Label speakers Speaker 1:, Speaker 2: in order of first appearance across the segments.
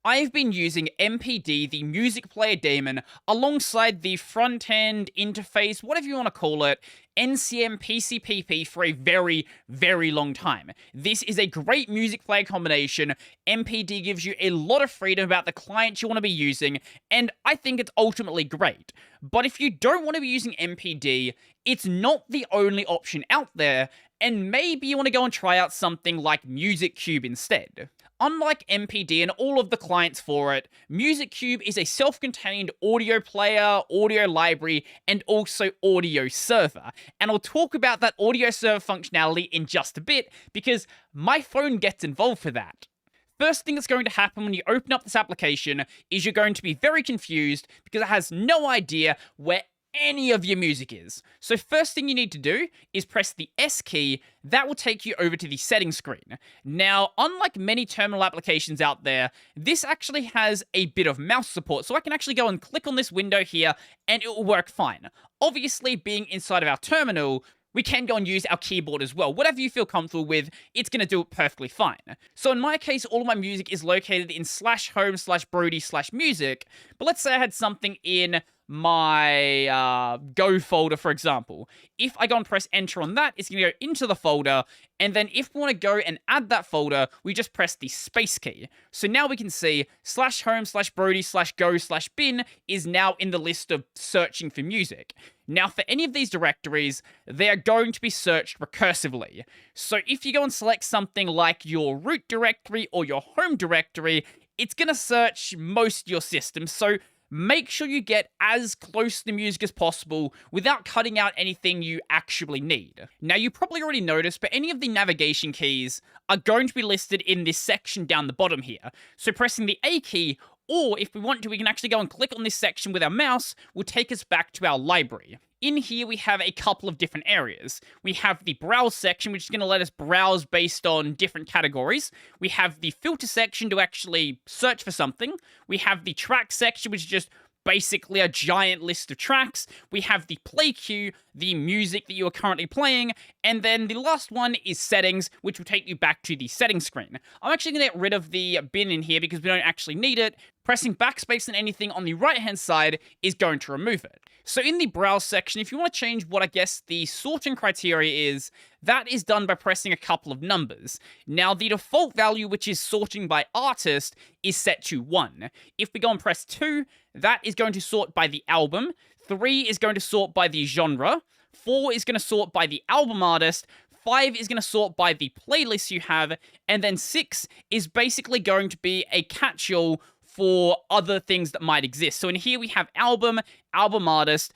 Speaker 1: I've been using MPD, the music player daemon, alongside the front-end interface, whatever you want to call it, NCMPCPP for a very, very long time. This is a great music player combination. MPD gives you a lot of freedom about the client you want to be using, and I think it's ultimately great. But if you don't want to be using MPD, it's not the only option out there, and maybe you want to go and try out something like MusikCube instead. Unlike MPD and all of the clients for it, MusikCube is a self-contained audio player, audio library, and also audio server. And I'll talk about that audio server functionality in just a bit, because my phone gets involved for that. First thing that's going to happen when you open up this application is you're going to be very confused because it has no idea where any of your music is. So first thing you need to do is press the S key. That will take you over to the settings screen. Now, unlike many terminal applications out there, this actually has a bit of mouse support, so I can actually go and click on this window here and it will work fine. Obviously, being inside of our terminal, we can go and use our keyboard as well. Whatever you feel comfortable with, it's going to do it perfectly fine. So in my case, all of my music is located in /home/Brodie/music, but let's say I had something in my Go folder, for example. If I go and press enter on that, it's going to go into the folder, and then if we want to go and add that folder, we just press the space key. So now we can see /home/Brodie/go/bin is now in the list of searching for music. Now, for any of these directories, they are going to be searched recursively. So if you go and select something like your root directory or your home directory, it's going to search most of your system. So make sure you get as close to the music as possible without cutting out anything you actually need. Now, you probably already noticed, but any of the navigation keys are going to be listed in this section down the bottom here. So pressing the A key, or if we want to, we can actually go and click on this section with our mouse, will take us back to our library. In here, we have a couple of different areas. We have the browse section, which is going to let us browse based on different categories. We have the filter section to actually search for something. We have the track section, which is just basically a giant list of tracks. We have the play queue, the music that you are currently playing, and then the last one is settings, which will take you back to the settings screen. I'm actually going to get rid of the bin in here because we don't actually need it. Pressing backspace on anything on the right-hand side is going to remove it. So in the browse section, if you want to change what I guess the sorting criteria is, that is done by pressing a couple of numbers. Now, the default value, which is sorting by artist, is set to 1. If we go and press 2, that is going to sort by the album. 3 is going to sort by the genre. 4 is going to sort by the album artist. 5 is going to sort by the playlist you have. And then 6 is basically going to be a catch-all for other things that might exist. So in here we have album, album artist,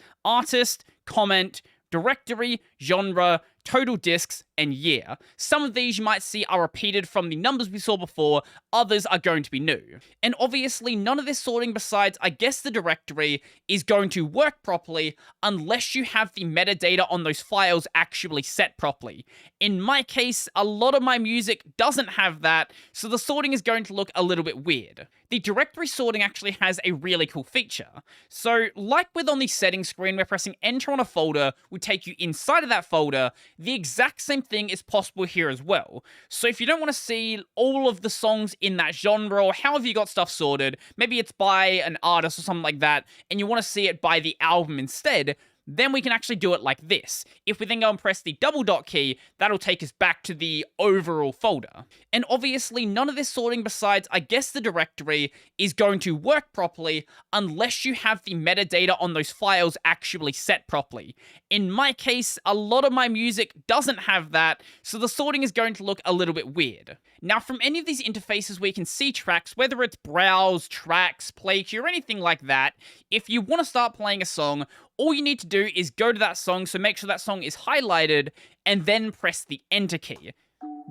Speaker 1: comment, directory, genre, total discs, and year. Some of these you might see are repeated from the numbers we saw before, others are going to be new. And obviously none of this sorting besides, I guess, the directory is going to work properly unless you have the metadata on those files actually set properly. In my case, a lot of my music doesn't have that, so the sorting is going to look a little bit weird. The directory sorting actually has a really cool feature. So, like with on the settings screen, where pressing enter on a folder will take you inside of that folder, the exact same thing is possible here as well. So if you don't want to see all of the songs in that genre, or however you got stuff sorted, maybe it's by an artist or something like that, and you want to see it by the album instead, then we can actually do it like this. If we then go and press the double dot key, that'll take us back to the overall folder. And obviously, none of this sorting besides, I guess, the directory is going to work properly unless you have the metadata on those files actually set properly. In my case, a lot of my music doesn't have that, so the sorting is going to look a little bit weird. Now, from any of these interfaces where you can see tracks, whether it's browse, tracks, play queue, or anything like that, if you want to start playing a song, all you need to do is go to that song, so make sure that song is highlighted, and then press the enter key.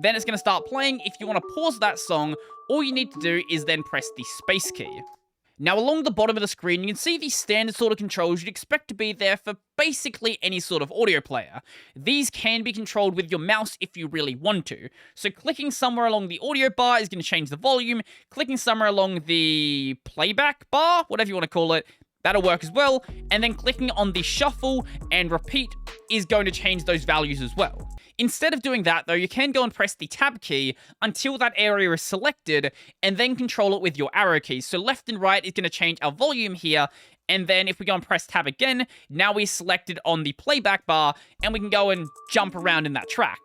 Speaker 1: Then it's going to start playing. If you want to pause that song, all you need to do is then press the space key. Now, along the bottom of the screen, you can see the standard sort of controls you'd expect to be there for basically any sort of audio player. These can be controlled with your mouse if you really want to. So clicking somewhere along the audio bar is going to change the volume. Clicking somewhere along the playback bar, whatever you want to call it, That'll work as well. And then clicking on the shuffle and repeat is going to change those values as well. Instead of doing that, though, you can go and press the tab key until that area is selected, and then control it with your arrow keys. So left and right is going to change our volume here, and then if we go and press tab again, now we're selected on the playback bar, and we can go and jump around in that track.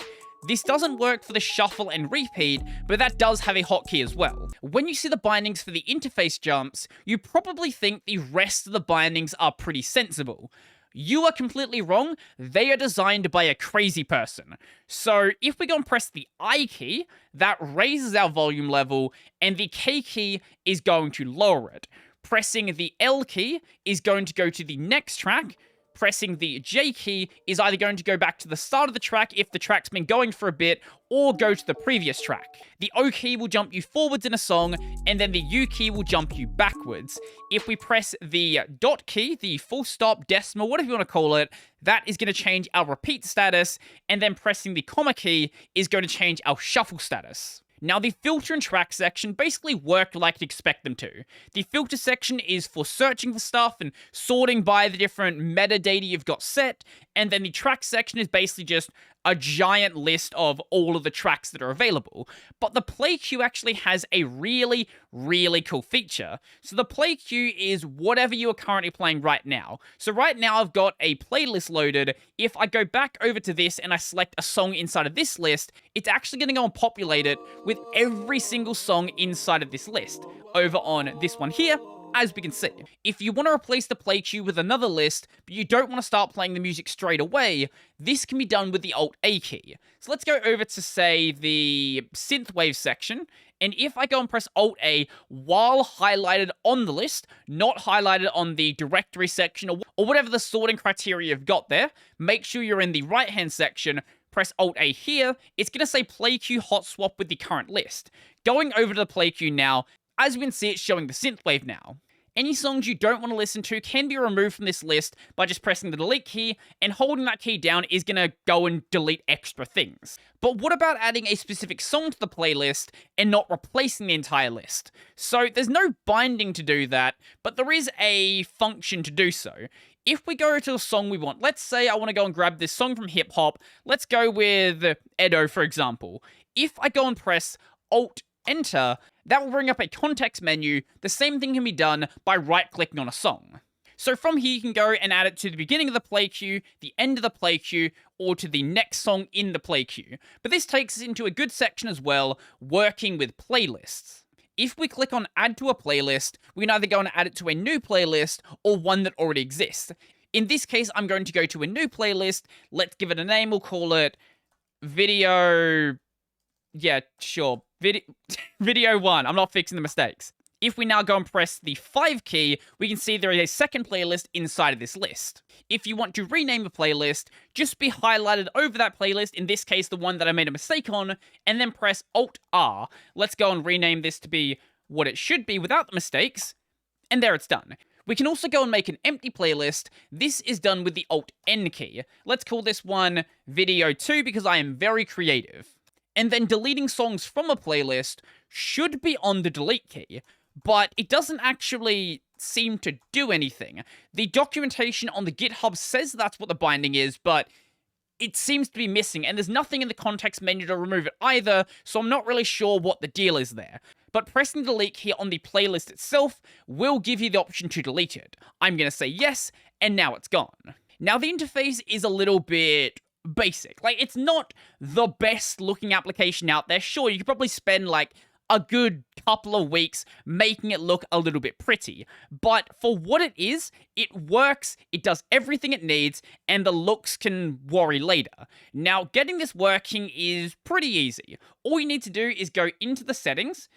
Speaker 1: This doesn't work for the shuffle and repeat, but that does have a hotkey as well. When you see the bindings for the interface jumps, you probably think the rest of the bindings are pretty sensible. You are completely wrong. They are designed by a crazy person. So if we go and press the I key, that raises our volume level, and the K key is going to lower it. Pressing the L key is going to go to the next track. Pressing the J key is either going to go back to the start of the track if the track's been going for a bit, or go to the previous track. The O key will jump you forwards in a song, and then the U key will jump you backwards. If we press the dot key, the full stop, decimal, whatever you want to call it, that is going to change our repeat status, and then pressing the comma key is going to change our shuffle status. Now, the filter and track section basically work like you'd expect them to. The filter section is for searching for stuff and sorting by the different metadata you've got set, and then the track section is basically just a giant list of all of the tracks that are available. But the play queue actually has a really, really cool feature. So the play queue is whatever you are currently playing right now. So right now I've got a playlist loaded. If I go back over to this and I select a song inside of this list, it's actually going to go and populate it with every single song inside of this list. Over on this one here, as we can see. If you want to replace the play queue with another list, but you don't want to start playing the music straight away, this can be done with the Alt-A key. So let's go over to, say, the synthwave section, and if I go and press Alt-A while highlighted on the list, not highlighted on the directory section, or whatever the sorting criteria you've got there, make sure you're in the right-hand section, press Alt-A here, it's going to say play queue hot swap with the current list. Going over to the play queue now, as we can see, it's showing the synthwave now. Any songs you don't want to listen to can be removed from this list by just pressing the delete key, and holding that key down is going to go and delete extra things. But what about adding a specific song to the playlist and not replacing the entire list? So there's no binding to do that, but there is a function to do so. If we go to a song we want, let's say I want to go and grab this song from hip hop, let's go with Edo, for example. If I go and press Alt-Enter, that will bring up a context menu. The same thing can be done by right-clicking on a song. So from here, you can go and add it to the beginning of the play queue, the end of the play queue, or to the next song in the play queue. But this takes us into a good section as well, working with playlists. If we click on Add to a Playlist, we can either go and add it to a new playlist or one that already exists. In this case, I'm going to go to a new playlist. Let's give it a name. We'll call it Video... Yeah, sure. Video 1. I'm not fixing the mistakes. If we now go and press the 5 key, we can see there is a second playlist inside of this list. If you want to rename a playlist, just be highlighted over that playlist, in this case the one that I made a mistake on, and then press Alt-R. Let's go and rename this to be what it should be without the mistakes, and there it's done. We can also go and make an empty playlist. This is done with the Alt-N key. Let's call this one Video 2 because I am very creative. And then deleting songs from a playlist should be on the delete key, but it doesn't actually seem to do anything. The documentation on the GitHub says that's what the binding is, but it seems to be missing, and there's nothing in the context menu to remove it either, so I'm not really sure what the deal is there. But pressing the delete key on the playlist itself will give you the option to delete it. I'm going to say yes, and now it's gone. Now the interface is a little bit basic. Like, it's not the best looking application out there. Sure, you could probably spend like a good couple of weeks making it look a little bit pretty, but for what it is, it works, it does everything it needs, and the looks can worry later. Now, getting this working is pretty easy. All you need to do is go into the settings.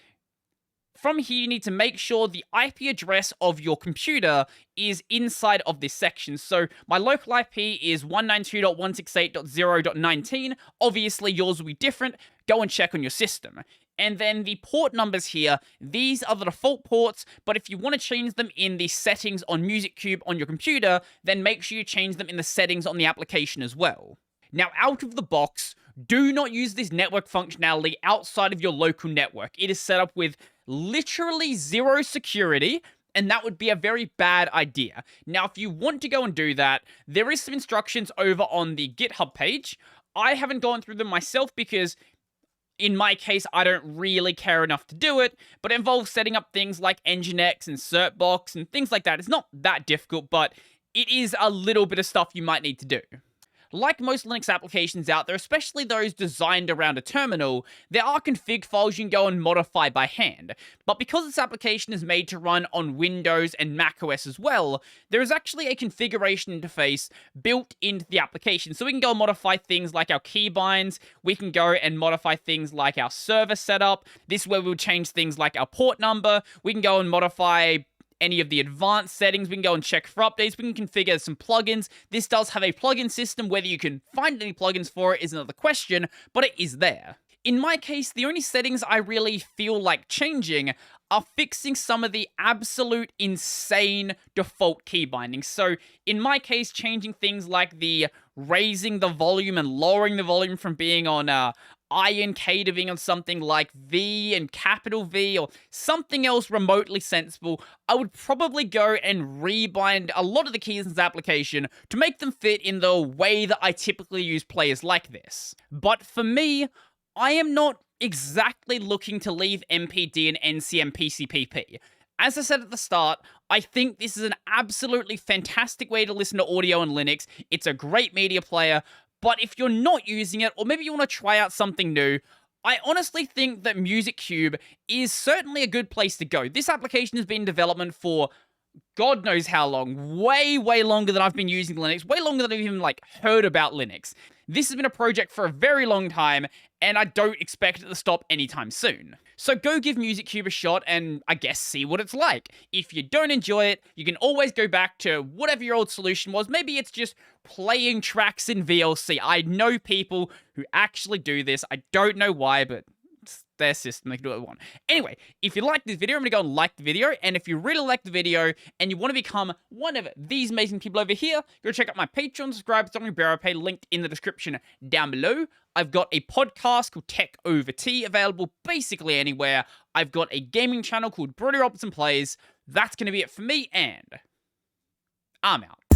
Speaker 1: From here, you need to make sure the IP address of your computer is inside of this section. So my local IP is 192.168.0.19. Obviously, yours will be different. Go and check on your system. And then the port numbers here, these are the default ports, but if you want to change them in the settings on MusikCube on your computer, then make sure you change them in the settings on the application as well. Now, out of the box, do not use this network functionality outside of your local network. It is set up with literally zero security, And that would be a very bad idea. Now, if you want to go and do that, there is some instructions over on the GitHub page. I haven't gone through them myself because in my case, I don't really care enough to do it, but it involves setting up things like Nginx and Certbox and things like that. It's not that difficult, but it is a little bit of stuff you might need to do. Like most Linux applications out there, especially those designed around a terminal, there are config files you can go and modify by hand. But because this application is made to run on Windows and macOS as well, there is actually a configuration interface built into the application. So we can go and modify things like our keybinds, we can go and modify things like our server setup. This is where we'll change things like our port number. We can go and modify any of the advanced settings. We can go and check for updates. We can configure some plugins. This does have a plugin system. Whether you can find any plugins for it is another question, but it is there. In my case, the only settings I really feel like changing are fixing some of the absolute insane default key bindings. So in my case, changing things like the raising the volume and lowering the volume from being on I and K to being on something like V and capital V or something else remotely sensible, I would probably go and rebind a lot of the keys in this application to make them fit in the way that I typically use players like this. But for me, I am not exactly looking to leave MPD and NCMPCPP. As I said at the start, I think this is an absolutely fantastic way to listen to audio on Linux. It's a great media player. But if you're not using it, or maybe you want to try out something new, I honestly think that MusikCube is certainly a good place to go. This application has been in development for God knows how long, way longer than I've been using Linux, way longer than I've even heard about Linux. This has been a project for a very long time, and I don't expect it to stop anytime soon. So go give MusikCube a shot and I guess see what it's like. If you don't enjoy it, you can always go back to whatever your old solution was. Maybe it's just playing tracks in VLC. I know people who actually do this. I don't know why, but it's their system. They can do what they want. Anyway, if you like this video, I'm going to go and like the video. And if you really like the video and you want to become one of these amazing people over here, go check out my Patreon, subscribe to Brodie Pay, linked in the description down below. I've got a podcast called Tech Over Tea available basically anywhere. I've got a gaming channel called Robertson Plays. That's going to be it for me, and I'm out.